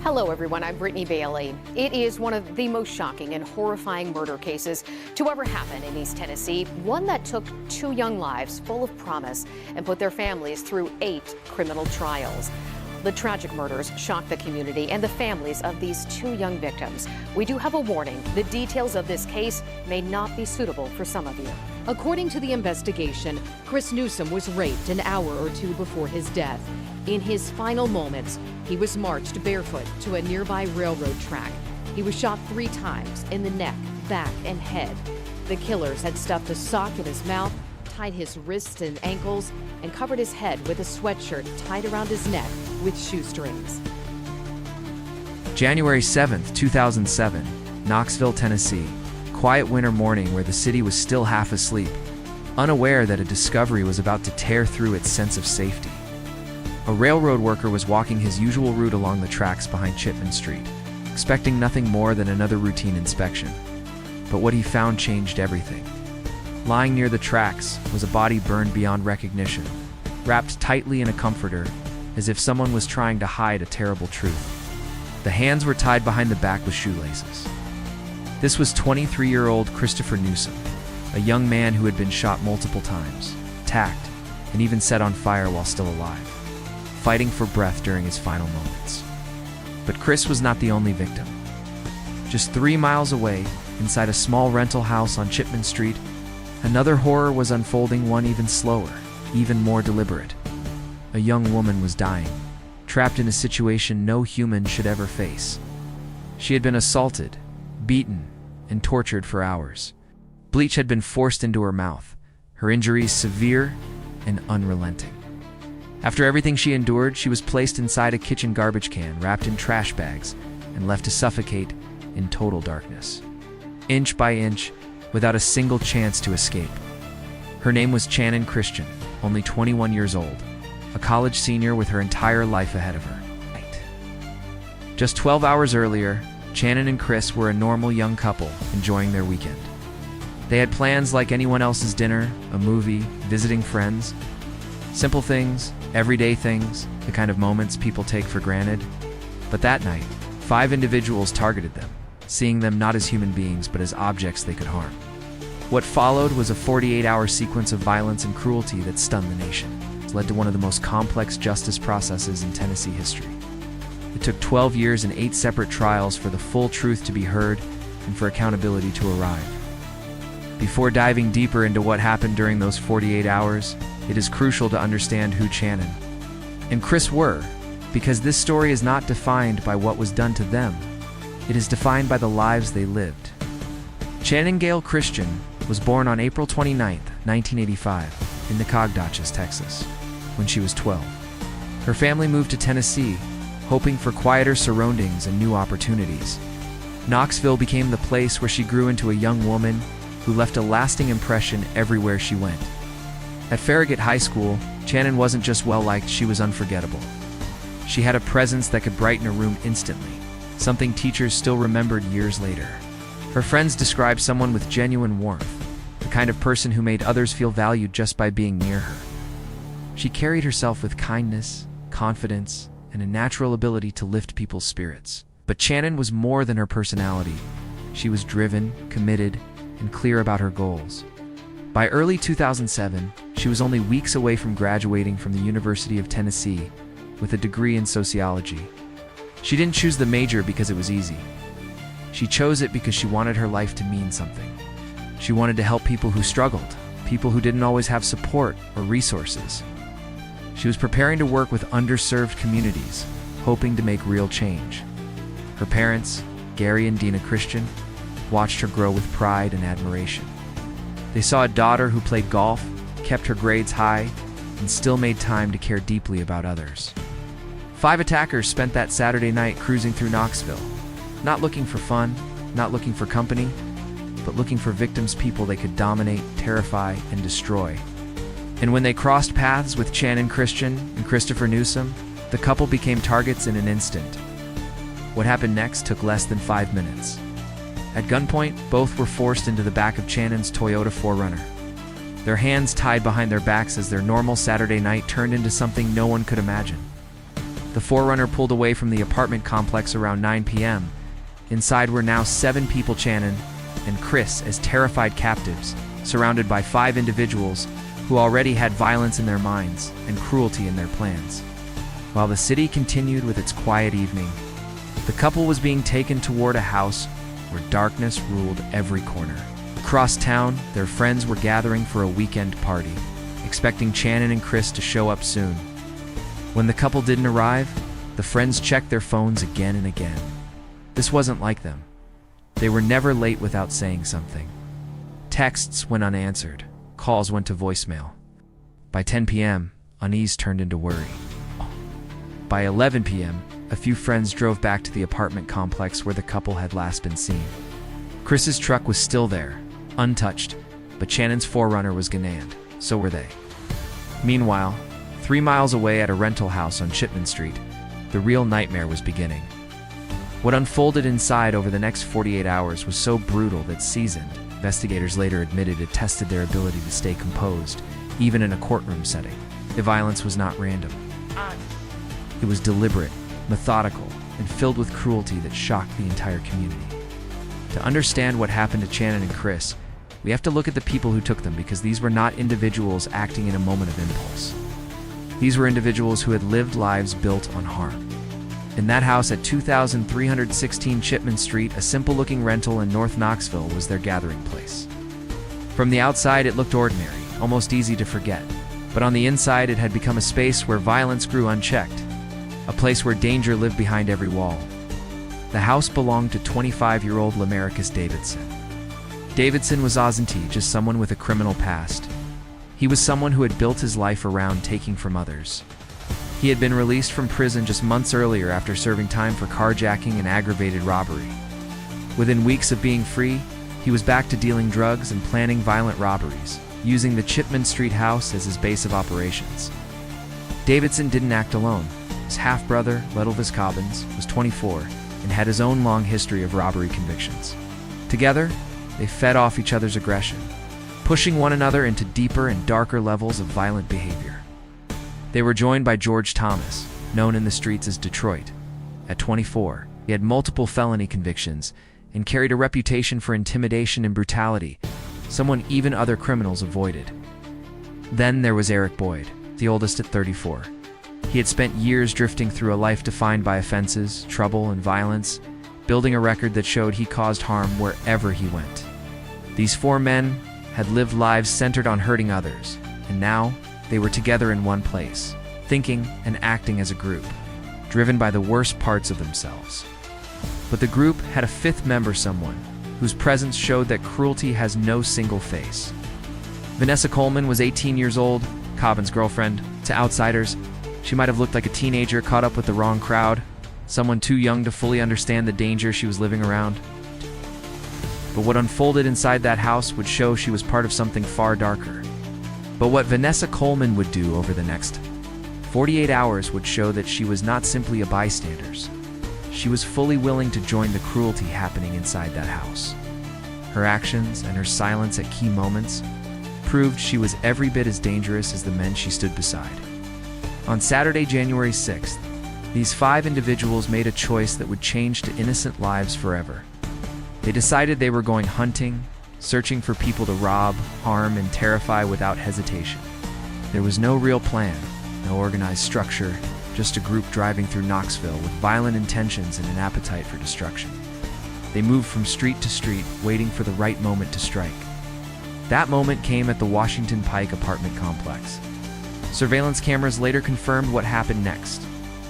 Hello, everyone. I'm Brittany Bailey. It is one of the most shocking and horrifying murder cases to ever happen in East Tennessee, one that took two young lives full of promise and put their families through 8 criminal trials. The tragic murders shocked the community and the families of these 2 young victims. We do have a warning. The details of this case may not be suitable for some of you. According to the investigation, Chris Newsom was raped an hour or 2 before his death. In his final moments, he was marched barefoot to a nearby railroad track. He was shot 3 times in the neck, back, and head. The killers had stuffed a sock in his mouth, tied his wrists and ankles, and covered his head with a sweatshirt tied around his neck with shoestrings. January 7th, 2007, Knoxville, Tennessee. Quiet winter morning where the city was still half asleep, unaware that a discovery was about to tear through its sense of safety. A railroad worker was walking his usual route along the tracks behind Chipman Street, expecting nothing more than another routine inspection. But what he found changed everything. Lying near the tracks was a body burned beyond recognition, wrapped tightly in a comforter, as if someone was trying to hide a terrible truth. The hands were tied behind the back with shoelaces. This was 23-year-old Christopher Newsom, a young man who had been shot multiple times, attacked, and even set on fire while still alive, fighting for breath during his final moments. But Chris was not the only victim. Just 3 miles away, inside a small rental house on Chipman Street, another horror was unfolding, one even slower, even more deliberate. A young woman was dying, trapped in a situation no human should ever face. She had been assaulted, beaten, and tortured for hours. Bleach had been forced into her mouth, her injuries severe and unrelenting. After everything she endured, she was placed inside a kitchen garbage can, wrapped in trash bags, and left to suffocate in total darkness. Inch by inch, without a single chance to escape. Her name was Channon Christian, only 21 years old, a college senior with her entire life ahead of her. Just 12 hours earlier, Channon and Chris were a normal young couple enjoying their weekend. They had plans like anyone else's: dinner, a movie, visiting friends. Simple things, everyday things, the kind of moments people take for granted. But that night, 5 individuals targeted them, seeing them not as human beings but as objects they could harm. What followed was a 48-hour sequence of violence and cruelty that stunned the nation. It led to one of the most complex justice processes in Tennessee history. It took 12 years and 8 separate trials for the full truth to be heard and for accountability to arrive. Before diving deeper into what happened during those 48 hours, it is crucial to understand who Channon and Chris were, because this story is not defined by what was done to them. It is defined by the lives they lived. Channon Gail Christian was born on April 29, 1985, in Nacogdoches, Texas, when she was 12. Her family moved to Tennessee, hoping for quieter surroundings and new opportunities. Knoxville became the place where she grew into a young woman who left a lasting impression everywhere she went. At Farragut High School, Channon wasn't just well-liked, she was unforgettable. She had a presence that could brighten a room instantly, something teachers still remembered years later. Her friends described someone with genuine warmth, the kind of person who made others feel valued just by being near her. She carried herself with kindness, confidence, and a natural ability to lift people's spirits. But Channon was more than her personality. She was driven, committed, and clear about her goals. By early 2007, she was only weeks away from graduating from the University of Tennessee with a degree in sociology. She didn't choose the major because it was easy. She chose it because she wanted her life to mean something. She wanted to help people who struggled, people who didn't always have support or resources. She was preparing to work with underserved communities, hoping to make real change. Her parents, Gary and Dina Christian, watched her grow with pride and admiration. They saw a daughter who played golf, kept her grades high, and still made time to care deeply about others. 5 attackers spent that Saturday night cruising through Knoxville, not looking for fun, not looking for company, but looking for victims, people they could dominate, terrify, and destroy. And when they crossed paths with Channon Christian and Christopher Newsom, the couple became targets in an instant. What happened next took less than 5 minutes. At gunpoint, both were forced into the back of Channon's Toyota 4Runner. Their hands tied behind their backs as their normal Saturday night turned into something no one could imagine. The 4Runner pulled away from the apartment complex around 9 p.m. Inside were now 7 people, Shannon and Chris, as terrified captives, surrounded by 5 individuals who already had violence in their minds and cruelty in their plans. While the city continued with its quiet evening, the couple was being taken toward a house where darkness ruled every corner. Across town, their friends were gathering for a weekend party, expecting Shannon and Chris to show up soon. When the couple didn't arrive, the friends checked their phones again and again. This wasn't like them. They were never late without saying something. Texts went unanswered. Calls went to voicemail. By 10 p.m., unease turned into worry. By 11 p.m., a few friends drove back to the apartment complex where the couple had last been seen. Chris's truck was still there, untouched, but Shannon's 4Runner was Ganand. So were they. Meanwhile, 3 miles away at a rental house on Chipman Street, the real nightmare was beginning. What unfolded inside over the next 48 hours was so brutal that seasoned investigators later admitted it tested their ability to stay composed, even in a courtroom setting. The violence was not random. It was deliberate, methodical, and filled with cruelty that shocked the entire community. To understand what happened to Shannon and Chris, we have to look at the people who took them, because these were not individuals acting in a moment of impulse. These were individuals who had lived lives built on harm. In that house at 2316 Chipman Street, a simple-looking rental in North Knoxville was their gathering place. From the outside, it looked ordinary, almost easy to forget. But on the inside, it had become a space where violence grew unchecked, a place where danger lived behind every wall. The house belonged to 25-year-old Lamarcus Davidson. Davidson was Ozenti, just someone with a criminal past. He was someone who had built his life around taking from others. He had been released from prison just months earlier after serving time for carjacking and aggravated robbery. Within weeks of being free, he was back to dealing drugs and planning violent robberies, using the Chipman Street house as his base of operations. Davidson didn't act alone. His half-brother, Ledelvis Cobbins, was 24 and had his own long history of robbery convictions. Together, they fed off each other's aggression, pushing one another into deeper and darker levels of violent behavior. They were joined by George Thomas, known in the streets as Detroit. At 24, he had multiple felony convictions and carried a reputation for intimidation and brutality, someone even other criminals avoided. Then there was Eric Boyd, the oldest at 34. He had spent years drifting through a life defined by offenses, trouble, and violence, building a record that showed he caused harm wherever he went. These 4 men had lived lives centered on hurting others, and now they were together in one place, thinking and acting as a group, driven by the worst parts of themselves. But the group had a 5th member, someone whose presence showed that cruelty has no single face. Vanessa Coleman was 18 years old, Cobbin's girlfriend. To outsiders, she might have looked like a teenager caught up with the wrong crowd, someone too young to fully understand the danger she was living around. But what unfolded inside that house would show she was part of something far darker. But what Vanessa Coleman would do over the next 48 hours would show that she was not simply a bystander. She was fully willing to join the cruelty happening inside that house. Her actions and her silence at key moments proved she was every bit as dangerous as the men she stood beside. On Saturday, January 6th, these 5 individuals made a choice that would change to innocent lives forever. They decided they were going hunting, searching for people to rob, harm, and terrify without hesitation. There was no real plan, no organized structure, just a group driving through Knoxville with violent intentions and an appetite for destruction. They moved from street to street, waiting for the right moment to strike. That moment came at the Washington Pike apartment complex. Surveillance cameras later confirmed what happened next,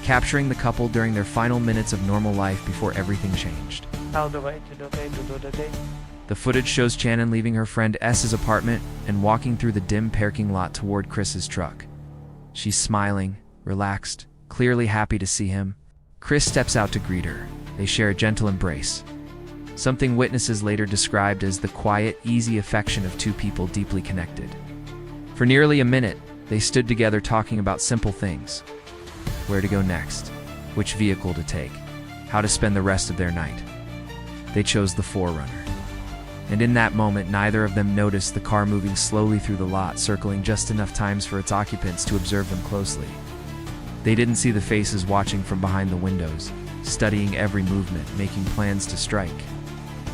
capturing the couple during their final minutes of normal life before everything changed. The footage shows Shannon leaving her friend S's apartment and walking through the dim parking lot toward Chris's truck. She's smiling, relaxed, clearly happy to see him. Chris steps out to greet her. They share a gentle embrace, something witnesses later described as the quiet, easy affection of 2 people deeply connected. For nearly a minute, they stood together talking about simple things: where to go next, which vehicle to take, how to spend the rest of their night. They chose the 4Runner. And in that moment, neither of them noticed the car moving slowly through the lot, circling just enough times for its occupants to observe them closely. They didn't see the faces watching from behind the windows, studying every movement, making plans to strike.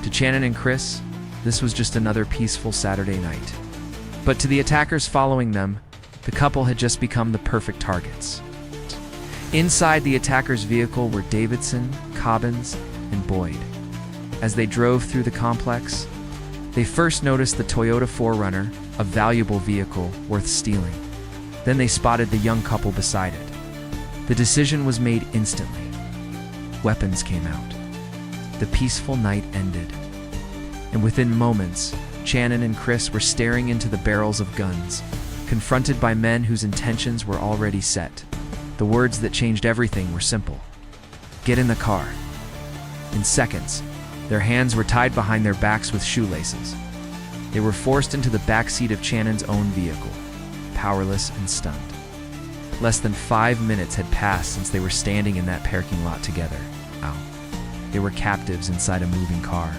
To Shannon and Chris, this was just another peaceful Saturday night. But to the attackers following them, the couple had just become the perfect targets. Inside the attackers' vehicle were Davidson, Cobbins, and Boyd. As they drove through the complex, they first noticed the Toyota 4Runner, a valuable vehicle worth stealing. Then they spotted the young couple beside it. The decision was made instantly. Weapons came out. The peaceful night ended. And within moments, Shannon and Chris were staring into the barrels of guns, confronted by men whose intentions were already set. The words that changed everything were simple. Get in the car. In seconds, their hands were tied behind their backs with shoelaces. They were forced into the back seat of Shannon's own vehicle, powerless and stunned. Less than 5 minutes had passed since they were standing in that parking lot together. Wow. They were captives inside a moving car,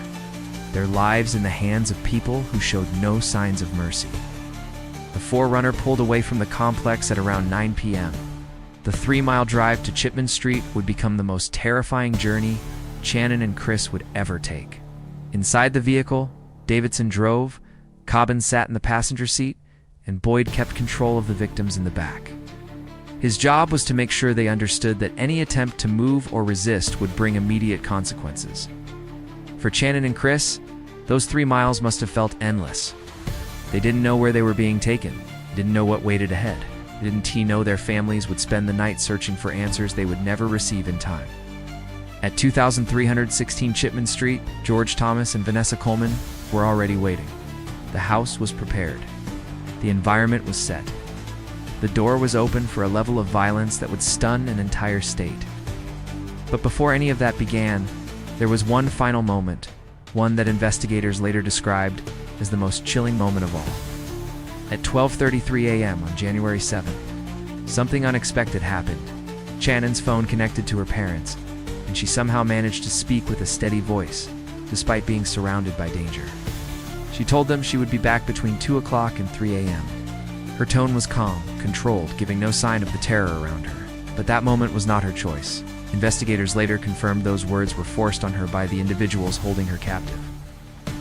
their lives in the hands of people who showed no signs of mercy. The 4Runner pulled away from the complex at around 9 p.m. The 3-mile drive to Chipman Street would become the most terrifying journey Shannon and Chris would ever take. Inside the vehicle, Davidson drove, Cobbins sat in the passenger seat, and Boyd kept control of the victims in the back. His job was to make sure they understood that any attempt to move or resist would bring immediate consequences. For Shannon and Chris, those 3 miles must have felt endless. They didn't know where they were being taken, didn't know what waited ahead. Didn't know their families would spend the night searching for answers they would never receive in time. At 2316 Chipman Street, George Thomas and Vanessa Coleman were already waiting. The house was prepared. The environment was set. The door was open for a level of violence that would stun an entire state. But before any of that began, there was one final moment, one that investigators later described as the most chilling moment of all. At 12:33 a.m. on January 7th, something unexpected happened. Shannon's phone connected to her parents, and she somehow managed to speak with a steady voice, despite being surrounded by danger. She told them she would be back between 2 o'clock and 3 a.m. Her tone was calm, controlled, giving no sign of the terror around her. But that moment was not her choice. Investigators later confirmed those words were forced on her by the individuals holding her captive.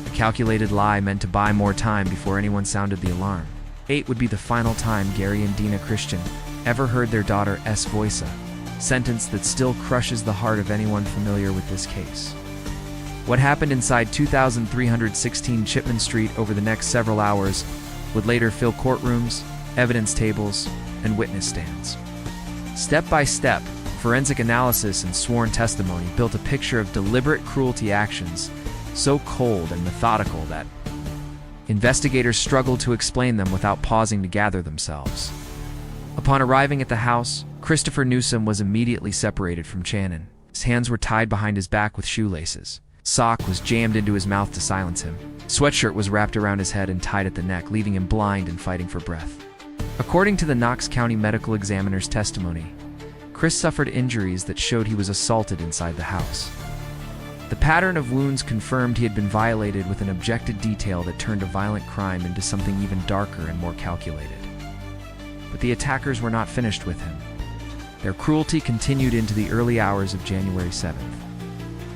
A calculated lie meant to buy more time before anyone sounded the alarm. 8 would be the final time Gary and Dina Christian ever heard their daughter's voice, a sentence that still crushes the heart of anyone familiar with this case. What happened inside 2316 Chipman Street over the next several hours would later fill courtrooms, evidence tables, and witness stands. Step by step, forensic analysis and sworn testimony built a picture of deliberate cruelty actions so cold and methodical that investigators struggled to explain them without pausing to gather themselves. Upon arriving at the house, Christopher Newsom was immediately separated from Shannon. His hands were tied behind his back with shoelaces. Sock was jammed into his mouth to silence him. Sweatshirt was wrapped around his head and tied at the neck, leaving him blind and fighting for breath. According to the Knox County Medical Examiner's testimony, Chris suffered injuries that showed he was assaulted inside the house. The pattern of wounds confirmed he had been violated with an objected detail that turned a violent crime into something even darker and more calculated. But the attackers were not finished with him. Their cruelty continued into the early hours of January 7th.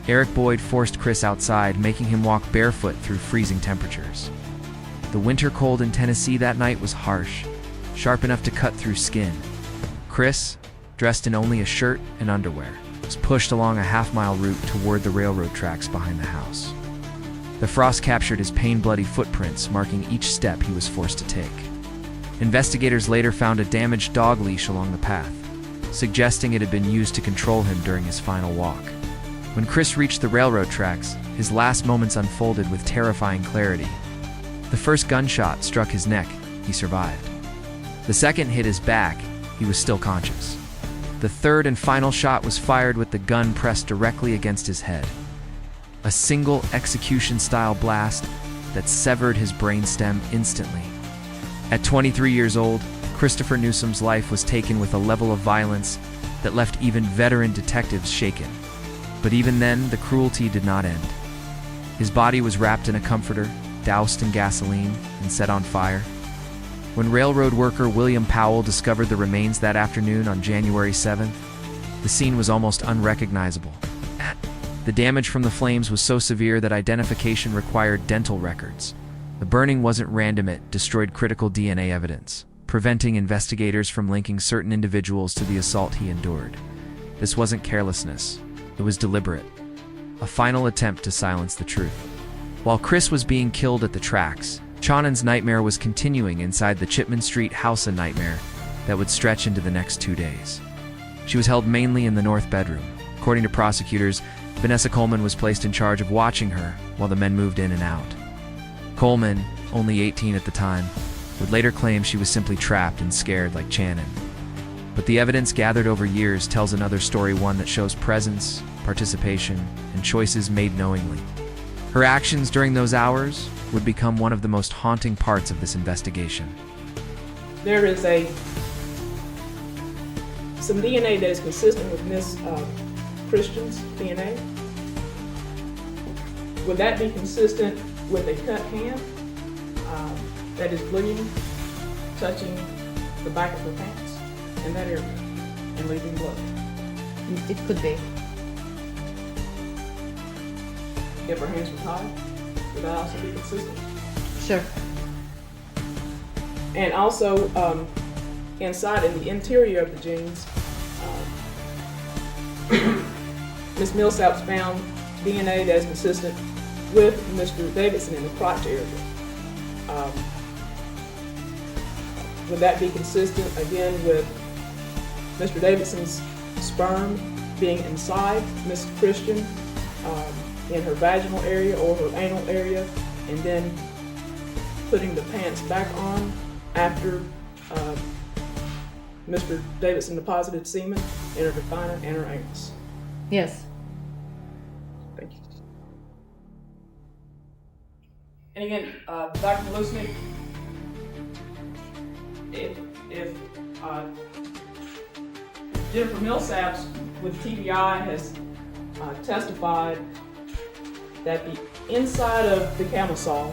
Eric Boyd forced Chris outside, making him walk barefoot through freezing temperatures. The winter cold in Tennessee that night was harsh, sharp enough to cut through skin. Chris, dressed in only a shirt and underwear, was pushed along a half-mile route toward the railroad tracks behind the house. The frost captured his pain-bloody footprints, marking each step he was forced to take. Investigators later found a damaged dog leash along the path, suggesting it had been used to control him during his final walk. When Chris reached the railroad tracks, his last moments unfolded with terrifying clarity. The first gunshot struck his neck. He survived. The second hit his back. He was still conscious. The third and final shot was fired with the gun pressed directly against his head. A single execution-style blast that severed his brainstem instantly. At 23 years old, Christopher Newsom's life was taken with a level of violence that left even veteran detectives shaken. But even then, the cruelty did not end. His body was wrapped in a comforter, doused in gasoline, and set on fire. When railroad worker William Powell discovered the remains that afternoon on January 7th, the scene was almost unrecognizable. The damage from the flames was so severe that identification required dental records. The burning wasn't random, it destroyed critical DNA evidence, preventing investigators from linking certain individuals to the assault he endured. This wasn't carelessness, it was deliberate. A final attempt to silence the truth. While Chris was being killed at the tracks, Channon's nightmare was continuing inside the Chipman Street house, a nightmare that would stretch into the next 2 days. She was held mainly in the north bedroom. According to prosecutors, Vanessa Coleman was placed in charge of watching her while the men moved in and out. Coleman, only 18 at the time, would later claim she was simply trapped and scared like Channon. But the evidence gathered over years tells another story, one that shows presence, participation, and choices made knowingly. Her actions during those hours would become one of the most haunting parts of this investigation. There is some DNA that is consistent with Miss Christian's DNA. Would that be consistent with a cut hand that is bleeding, touching the back of her pants in that area and leaving blood? It could be. If her hands were tied, would that also be consistent? Sure. And also, inside in the interior of the jeans, Ms. Millsaps found DNA that is consistent with Mr. Davidson in the crotch area. Would that be consistent again with Mr. Davidson's sperm being inside Ms. Christian in her vaginal area or her anal area, and then putting the pants back on after Mr. Davidson deposited semen in her vagina and her anus? Yes. Thank you. And again, Dr. Malusnik, if Jennifer Millsaps with TBI has testified that the inside of the camisole,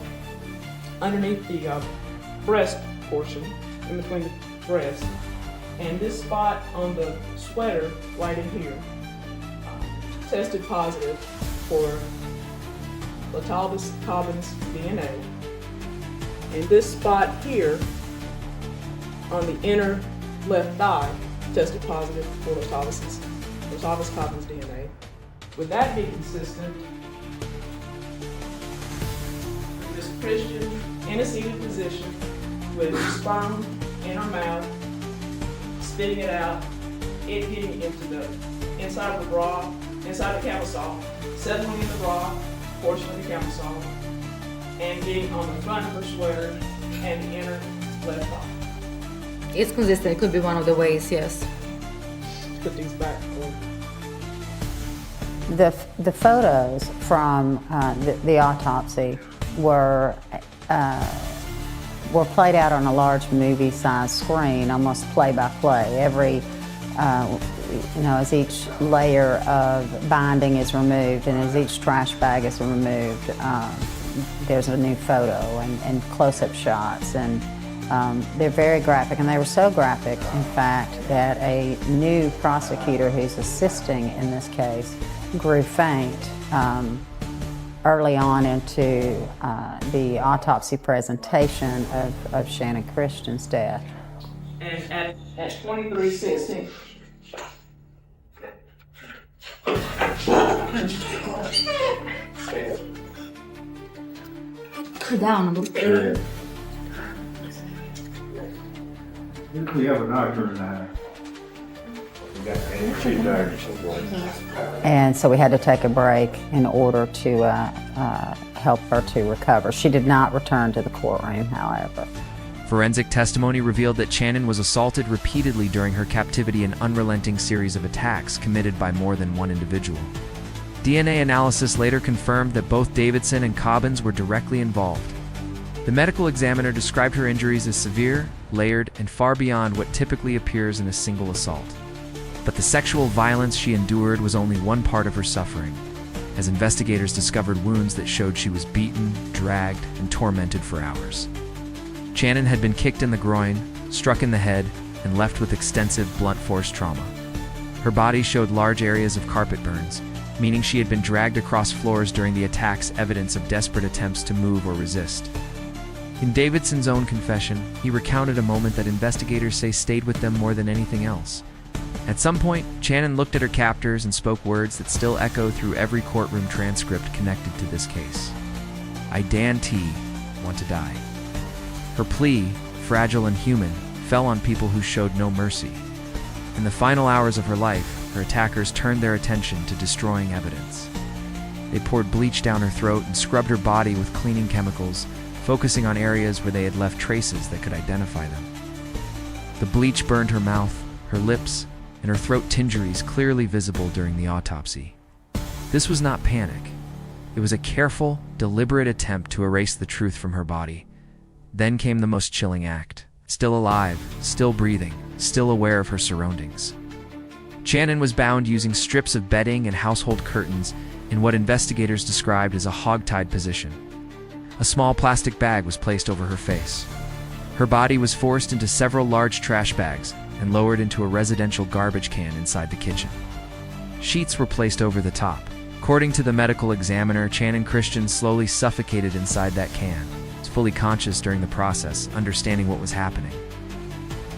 underneath the breast portion, in between the breasts, and this spot on the sweater right in here, tested positive for Latalvis Cobbins DNA. And this spot here on the inner left thigh tested positive for Latalvis Cobbins DNA. Would that be consistent with Miss Christian in a seated position with sperm in her mouth, spitting it out, it getting into the inside of the bra, inside the camisole, settling in the bra portion of the camisole, and getting on the front of her sweater and the inner left thigh? It's consistent. It could be one of the ways, yes. Put these back. The photos from the autopsy were played out on a large movie-sized screen, almost play-by-play. Every, as each layer of binding is removed and as each trash bag is removed, there's a new photo and close-up shots. And they're very graphic, and they were so graphic, in fact, that a new prosecutor who's assisting in this case grew faint early on into the autopsy presentation of Shannon Christian's death. And at 23:16. Put down a little. We have a doctor in there. And so we had to take a break in order to help her to recover. She did not return to the courtroom, however. Forensic testimony revealed that Channon was assaulted repeatedly during her captivity, an unrelenting series of attacks committed by more than one individual. DNA analysis later confirmed that both Davidson and Cobbins were directly involved. The medical examiner described her injuries as severe, layered, and far beyond what typically appears in a single assault. But the sexual violence she endured was only one part of her suffering, as investigators discovered wounds that showed she was beaten, dragged, and tormented for hours. Channon had been kicked in the groin, struck in the head, and left with extensive blunt force trauma. Her body showed large areas of carpet burns, meaning she had been dragged across floors during the attacks, evidence of desperate attempts to move or resist. In Davidson's own confession, he recounted a moment that investigators say stayed with them more than anything else. At some point, Channon looked at her captors and spoke words that still echo through every courtroom transcript connected to this case. "I, Dan T., want to die." Her plea, fragile and human, fell on people who showed no mercy. In the final hours of her life, her attackers turned their attention to destroying evidence. They poured bleach down her throat and scrubbed her body with cleaning chemicals, focusing on areas where they had left traces that could identify them. The bleach burned her mouth, her lips, and her throat tingeries clearly visible during the autopsy. This was not panic. It was a careful, deliberate attempt to erase the truth from her body. Then came the most chilling act. Still alive, still breathing, still aware of her surroundings. Channon was bound using strips of bedding and household curtains in what investigators described as a hog-tied position. A small plastic bag was placed over her face. Her body was forced into several large trash bags and lowered into a residential garbage can inside the kitchen. Sheets were placed over the top. According to the medical examiner, Channon Christian slowly suffocated inside that can, was fully conscious during the process, understanding what was happening.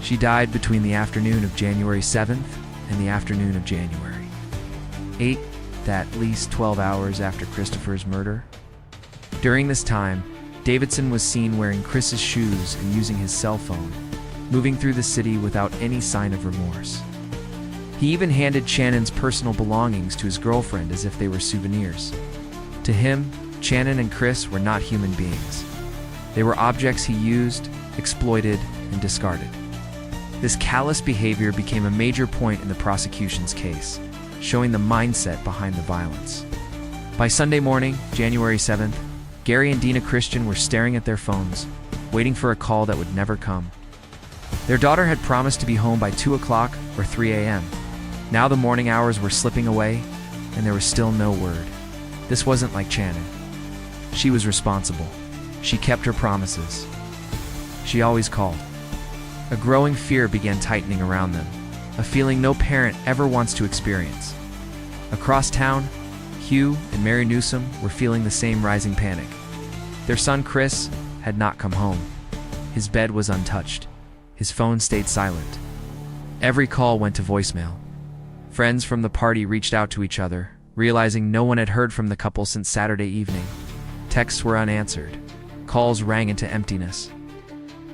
She died between the afternoon of January 7th and the afternoon of January 8th, at least 12 hours after Christopher's murder. During this time, Davidson was seen wearing Chris's shoes and using his cell phone, moving through the city without any sign of remorse. He even handed Channon's personal belongings to his girlfriend as if they were souvenirs. To him, Channon and Chris were not human beings. They were objects he used, exploited, and discarded. This callous behavior became a major point in the prosecution's case, showing the mindset behind the violence. By Sunday morning, January 7th, Gary and Dina Christian were staring at their phones, waiting for a call that would never come. Their daughter had promised to be home by 2 o'clock or 3 a.m. Now the morning hours were slipping away, and there was still no word. This wasn't like Channon. She was responsible. She kept her promises. She always called. A growing fear began tightening around them, a feeling no parent ever wants to experience. Across town, Hugh and Mary Newsom were feeling the same rising panic. Their son Chris had not come home. His bed was untouched. His phone stayed silent. Every call went to voicemail. Friends from the party reached out to each other, realizing no one had heard from the couple since Saturday evening. Texts were unanswered. Calls rang into emptiness.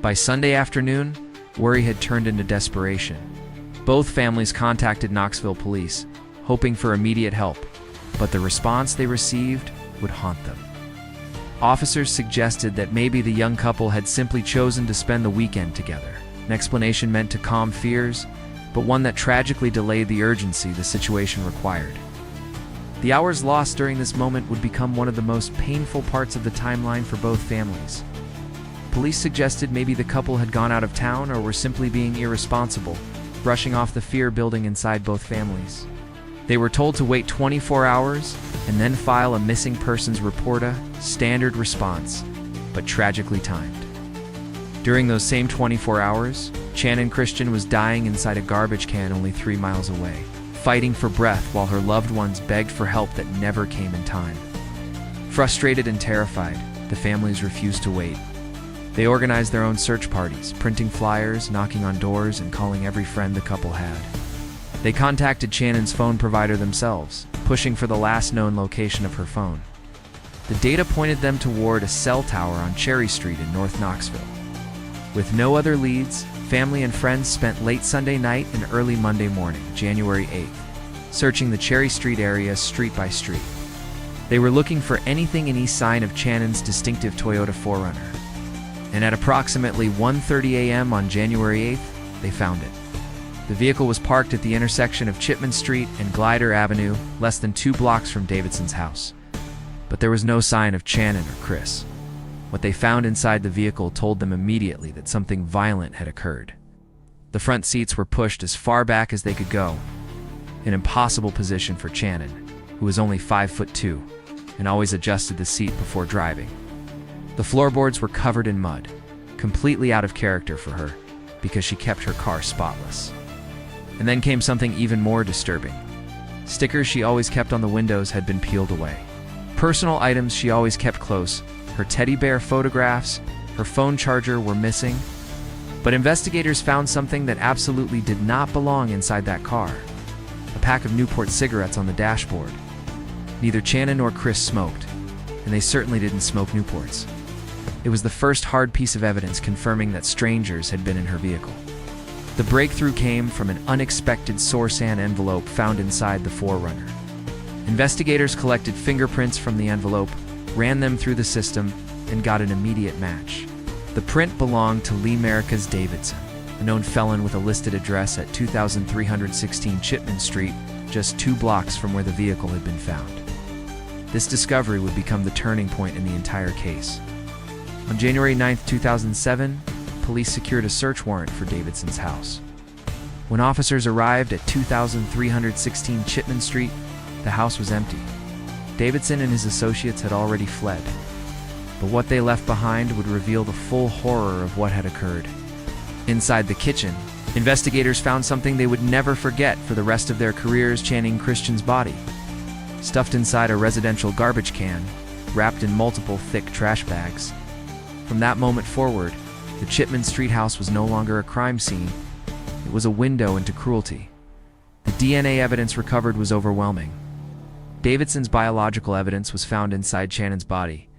By Sunday afternoon, worry had turned into desperation. Both families contacted Knoxville police, hoping for immediate help, but the response they received would haunt them. Officers suggested that maybe the young couple had simply chosen to spend the weekend together, an explanation meant to calm fears, but one that tragically delayed the urgency the situation required. The hours lost during this moment would become one of the most painful parts of the timeline for both families. Police suggested maybe the couple had gone out of town or were simply being irresponsible, brushing off the fear building inside both families. They were told to wait 24 hours and then file a missing persons report, a standard response, but tragically timed. During those same 24 hours, Channon Christian was dying inside a garbage can only 3 miles away, fighting for breath while her loved ones begged for help that never came in time. Frustrated and terrified, the families refused to wait. They organized their own search parties, printing flyers, knocking on doors, and calling every friend the couple had. They contacted Channon's phone provider themselves, pushing for the last known location of her phone. The data pointed them toward a cell tower on Cherry Street in North Knoxville. With no other leads, family and friends spent late Sunday night and early Monday morning, January 8th, searching the Cherry Street area street by street. They were looking for anything any sign of Channon's distinctive Toyota 4Runner. And at approximately 1:30 a.m. on January 8th, they found it. The vehicle was parked at the intersection of Chipman Street and Glider Avenue, less than 2 blocks from Davidson's house. But there was no sign of Channon or Chris. What they found inside the vehicle told them immediately that something violent had occurred. The front seats were pushed as far back as they could go, an impossible position for Channon, who was only 5'2" and always adjusted the seat before driving. The floorboards were covered in mud. completely out of character for her because she kept her car spotless. And then came something even more disturbing. Stickers she always kept on the windows had been peeled away. Personal items she always kept close, her teddy bear photographs, her phone charger were missing. But investigators found something that absolutely did not belong inside that car. A pack of Newport cigarettes on the dashboard. Neither Channon nor Chris smoked, and they certainly didn't smoke Newports. It was the first hard piece of evidence confirming that strangers had been in her vehicle. The breakthrough came from an unexpected Sorsan envelope found inside the 4Runner. Investigators collected fingerprints from the envelope, ran them through the system, and got an immediate match. The print belonged to Lee Maricas Davidson, a known felon with a listed address at 2316 Chipman Street, just 2 blocks from where the vehicle had been found. This discovery would become the turning point in the entire case. On January 9, 2007, police secured a search warrant for Davidson's house. When officers arrived at 2316 Chipman Street, the house was empty. Davidson and his associates had already fled. But what they left behind would reveal the full horror of what had occurred. Inside the kitchen, investigators found something they would never forget for the rest of their careers: Channing Christian's body. Stuffed inside a residential garbage can, wrapped in multiple thick trash bags. From that moment forward, the Chipman Street house was no longer a crime scene. It was a window into cruelty. The DNA evidence recovered was overwhelming. Davidson's biological evidence was found inside Channon's body.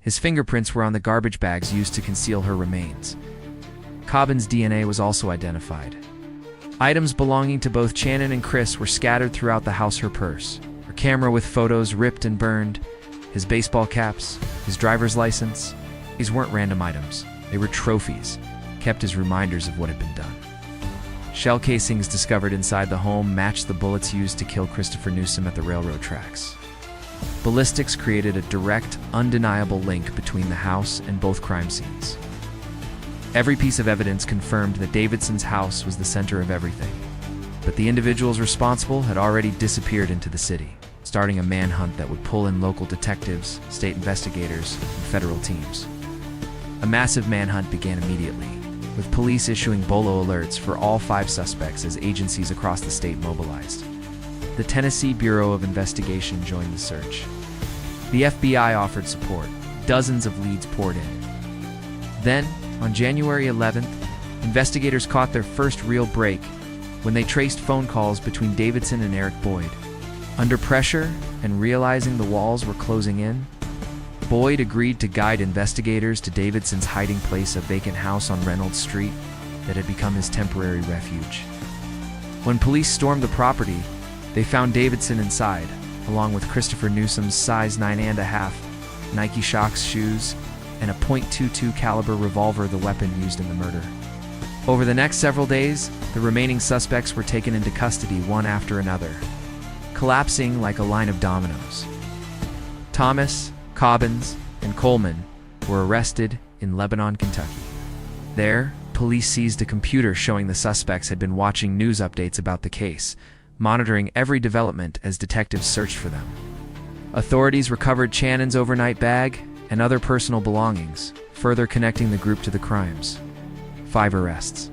His fingerprints were on the garbage bags used to conceal her remains. Cobbin's DNA was also identified. Items belonging to both Channon and Chris were scattered throughout the house: her purse, her camera with photos ripped and burned, his baseball caps, his driver's license. These weren't random items. They were trophies, kept as reminders of what had been done. Shell casings discovered inside the home matched the bullets used to kill Christopher Newsom at the railroad tracks. Ballistics created a direct, undeniable link between the house and both crime scenes. Every piece of evidence confirmed that Davidson's house was the center of everything. But the individuals responsible had already disappeared into the city, starting a manhunt that would pull in local detectives, state investigators, and federal teams. A massive manhunt began immediately, with police issuing bolo alerts for all 5 suspects as agencies across the state mobilized. The Tennessee Bureau of Investigation joined the search. The FBI offered support. Dozens of leads poured in. Then, on January 11th, investigators caught their first real break when they traced phone calls between Davidson and Eric Boyd. Under pressure and realizing the walls were closing in, Boyd agreed to guide investigators to Davidson's hiding place, a vacant house on Reynolds Street that had become his temporary refuge. When police stormed the property, they found Davidson inside, along with Christopher Newsom's size 9.5 Nike Shox shoes and a .22 caliber revolver, the weapon used in the murder. Over the next several days, the remaining suspects were taken into custody one after another, collapsing like a line of dominoes. Thomas, Cobbins, and Coleman were arrested in Lebanon, Kentucky. There, police seized a computer showing the suspects had been watching news updates about the case, monitoring every development as detectives searched for them. Authorities recovered Channon's overnight bag and other personal belongings, further connecting the group to the crimes. 5 arrests.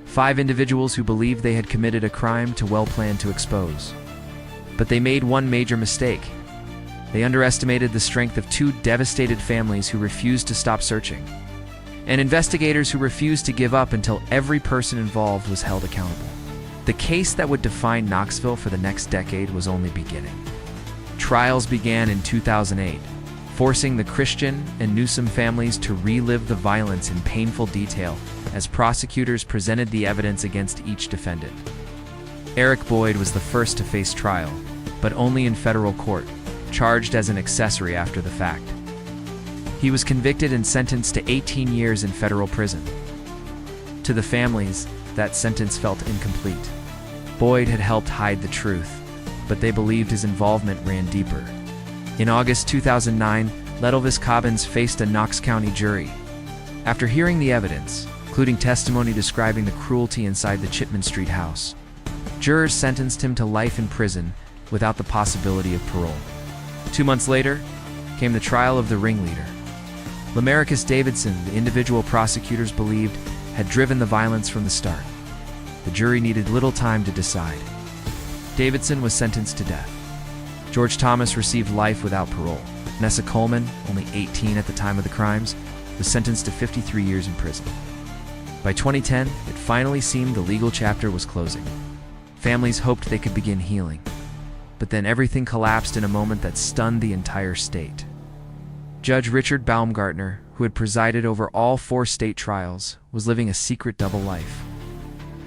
5 individuals who believed they had committed a crime too well planned to expose. But they made one major mistake. They underestimated the strength of 2 devastated families who refused to stop searching, and investigators who refused to give up until every person involved was held accountable. The case that would define Knoxville for the next decade was only beginning. Trials began in 2008, forcing the Christian and Newsom families to relive the violence in painful detail as prosecutors presented the evidence against each defendant. Eric Boyd was the first to face trial, but only in federal court, charged as an accessory after the fact. He was convicted and sentenced to 18 years in federal prison. To the families, that sentence felt incomplete. Boyd had helped hide the truth, but they believed his involvement ran deeper. In August 2009, Letelvis Cobbins faced a Knox County jury. After hearing the evidence, including testimony describing the cruelty inside the Chipman Street house, jurors sentenced him to life in prison without the possibility of parole. 2 months later came the trial of the ringleader. Lamarcus Davidson, the individual prosecutors believed, had driven the violence from the start. The jury needed little time to decide. Davidson was sentenced to death. George Thomas received life without parole. Nessa Coleman, only 18 at the time of the crimes, was sentenced to 53 years in prison. By 2010, it finally seemed the legal chapter was closing. Families hoped they could begin healing. But then everything collapsed in a moment that stunned the entire state. Judge Richard Baumgartner, who had presided over all 4 state trials, was living a secret double life.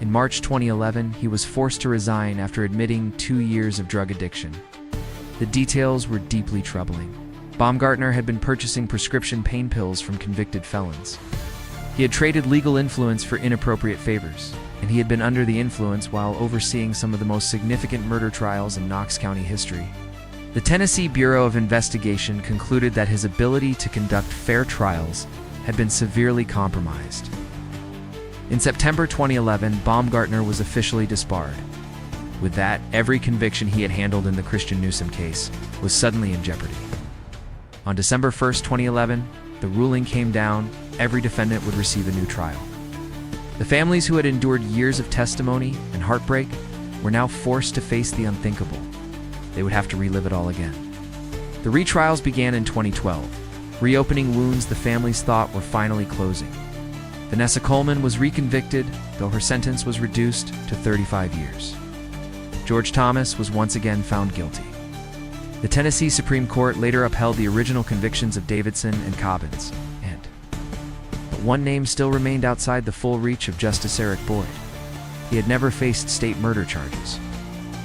In March 2011, he was forced to resign after admitting 2 years of drug addiction. The details were deeply troubling. Baumgartner had been purchasing prescription pain pills from convicted felons. He had traded legal influence for inappropriate favors, and he had been under the influence while overseeing some of the most significant murder trials in Knox County history. The Tennessee Bureau of Investigation concluded that his ability to conduct fair trials had been severely compromised. In September 2011, Baumgartner was officially disbarred. With that, every conviction he had handled in the Christian Newsom case was suddenly in jeopardy. On December 1, 2011, the ruling came down. Every defendant would receive a new trial. The families who had endured years of testimony and heartbreak were now forced to face the unthinkable. They would have to relive it all again. The retrials began in 2012, reopening wounds the families thought were finally closing. Vanessa Coleman was reconvicted, though her sentence was reduced to 35 years. George Thomas was once again found guilty. The Tennessee Supreme Court later upheld the original convictions of Davidson and Cobbins, but one name still remained outside the full reach of Justice Eric Boyd. He had never faced state murder charges.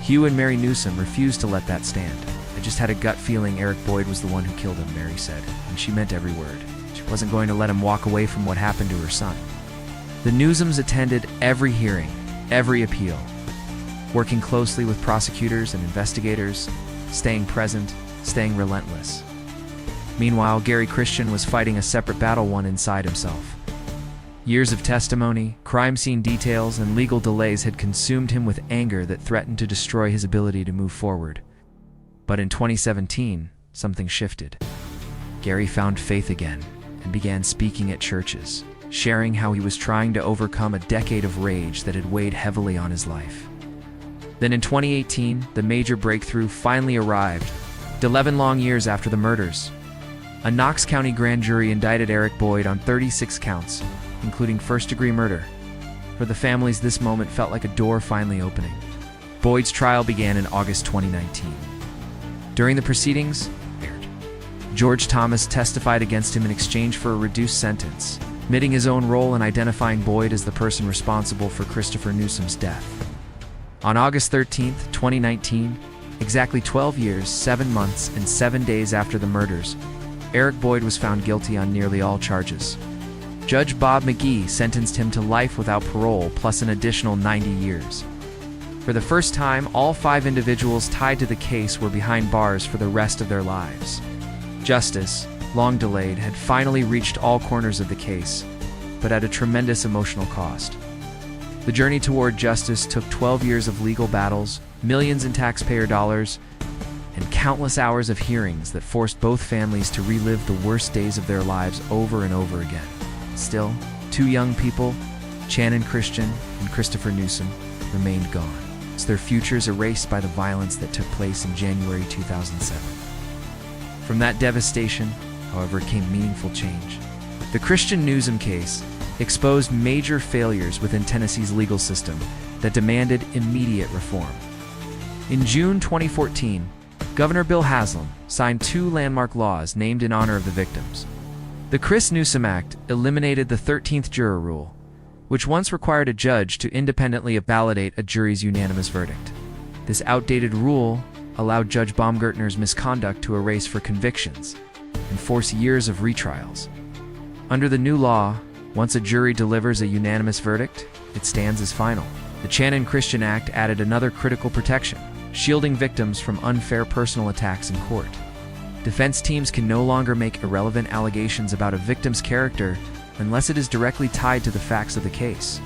Hugh and Mary Newsom refused to let that stand. "I just had a gut feeling Eric Boyd was the one who killed him," Mary said, and she meant every word. She wasn't going to let him walk away from what happened to her son. The Newsoms attended every hearing, every appeal, working closely with prosecutors and investigators, staying present, staying relentless. Meanwhile, Gary Christian was fighting a separate battle won inside himself. Years of testimony, crime scene details, and legal delays had consumed him with anger that threatened to destroy his ability to move forward. But in 2017, something shifted. Gary found faith again and began speaking at churches, sharing how he was trying to overcome a decade of rage that had weighed heavily on his life. Then in 2018, the major breakthrough finally arrived, 11 long years after the murders. A Knox County grand jury indicted Eric Boyd on 36 counts, including first-degree murder. For the families, this moment felt like a door finally opening. Boyd's trial began in August 2019. During the proceedings, George Thomas testified against him in exchange for a reduced sentence, admitting his own role in identifying Boyd as the person responsible for Christopher Newsom's death. On August 13, 2019, exactly 12 years, 7 months, and 7 days after the murders, Eric Boyd was found guilty on nearly all charges. Judge Bob McGee sentenced him to life without parole plus an additional 90 years. For the first time, all 5 individuals tied to the case were behind bars for the rest of their lives. Justice, long delayed, had finally reached all corners of the case, but at a tremendous emotional cost. The journey toward justice took 12 years of legal battles, millions in taxpayer dollars, and countless hours of hearings that forced both families to relive the worst days of their lives over and over again. Still, 2 young people, Channon Christian and Christopher Newsom, remained gone, as their futures erased by the violence that took place in January 2007. From that devastation, however, came meaningful change. The Christian Newsom case exposed major failures within Tennessee's legal system that demanded immediate reform. In June 2014, Governor Bill Haslam signed 2 landmark laws named in honor of the victims. The Chris Newsom Act eliminated the 13th juror rule, which once required a judge to independently validate a jury's unanimous verdict. This outdated rule allowed Judge Baumgartner's misconduct to erase for convictions and force years of retrials. Under the new law, once a jury delivers a unanimous verdict, it stands as final. The Channon Christian Act added another critical protection, shielding victims from unfair personal attacks in court. Defense teams can no longer make irrelevant allegations about a victim's character unless it is directly tied to the facts of the case.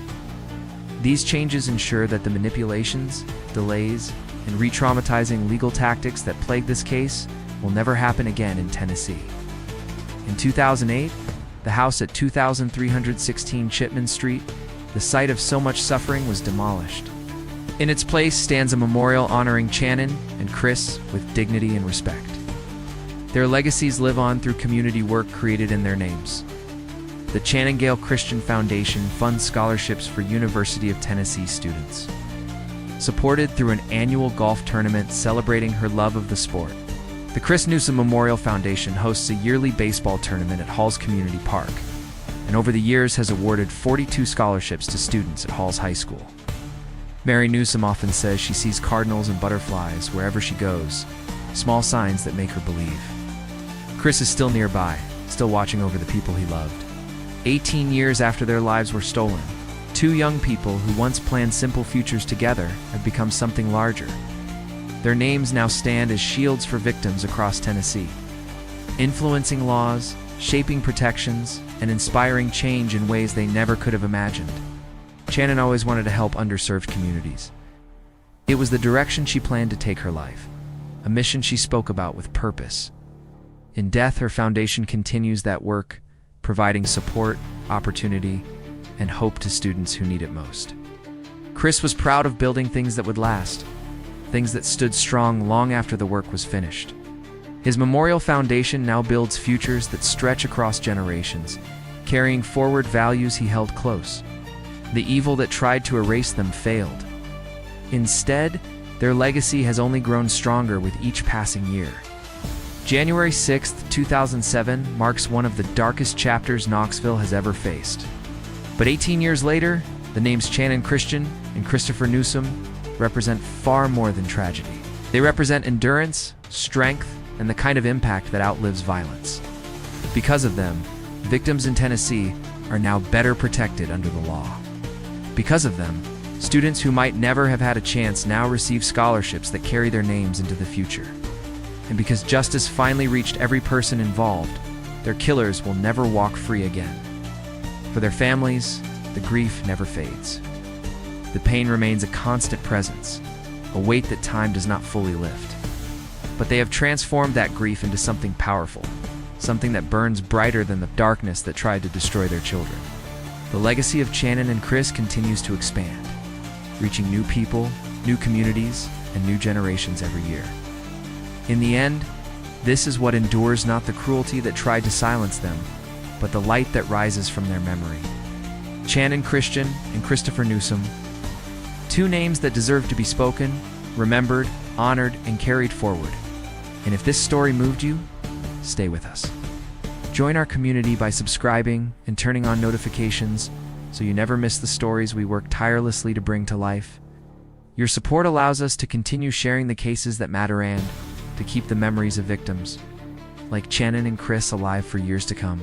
These changes ensure that the manipulations, delays, and re-traumatizing legal tactics that plague this case will never happen again in Tennessee. In 2008, the house at 2316 Chipman Street, the site of so much suffering, was demolished. In its place stands a memorial honoring Channon and Chris with dignity and respect. Their legacies live on through community work created in their names. The Channon Christian Foundation funds scholarships for University of Tennessee students. Supported through an annual golf tournament celebrating her love of the sport, the Chris Newsom Memorial Foundation hosts a yearly baseball tournament at Halls Community Park, and over the years has awarded 42 scholarships to students at Halls High School. Mary Newsom often says she sees cardinals and butterflies wherever she goes, small signs that make her believe. Chris is still nearby, still watching over the people he loved. 18 years after their lives were stolen, two young people who once planned simple futures together have become something larger. Their names now stand as shields for victims across Tennessee, influencing laws, shaping protections, and inspiring change in ways they never could have imagined. Channon always wanted to help underserved communities. It was the direction she planned to take her life, a mission she spoke about with purpose. In death, her foundation continues that work, providing support, opportunity, and hope to students who need it most. Chris was proud of building things that would last, things that stood strong long after the work was finished. His memorial foundation now builds futures that stretch across generations, carrying forward values he held close. The evil that tried to erase them failed. Instead, their legacy has only grown stronger with each passing year. January 6, 2007 marks one of the darkest chapters Knoxville has ever faced. But 18 years later, the names Channon Christian and Christopher Newsom represent far more than tragedy. They represent endurance, strength, and the kind of impact that outlives violence. Because of them, victims in Tennessee are now better protected under the law. Because of them, students who might never have had a chance now receive scholarships that carry their names into the future. And because justice finally reached every person involved, their killers will never walk free again. For their families, the grief never fades. The pain remains a constant presence, a weight that time does not fully lift. But they have transformed that grief into something powerful, something that burns brighter than the darkness that tried to destroy their children. The legacy of Channon and Chris continues to expand, reaching new people, new communities, and new generations every year. In the end, this is what endures, not the cruelty that tried to silence them, but the light that rises from their memory. Channon Christian and Christopher Newsom, two names that deserve to be spoken, remembered, honored, and carried forward. And if this story moved you, stay with us. Join our community by subscribing and turning on notifications so you never miss the stories we work tirelessly to bring to life. Your support allows us to continue sharing the cases that matter and to keep the memories of victims like Channon and Chris alive for years to come.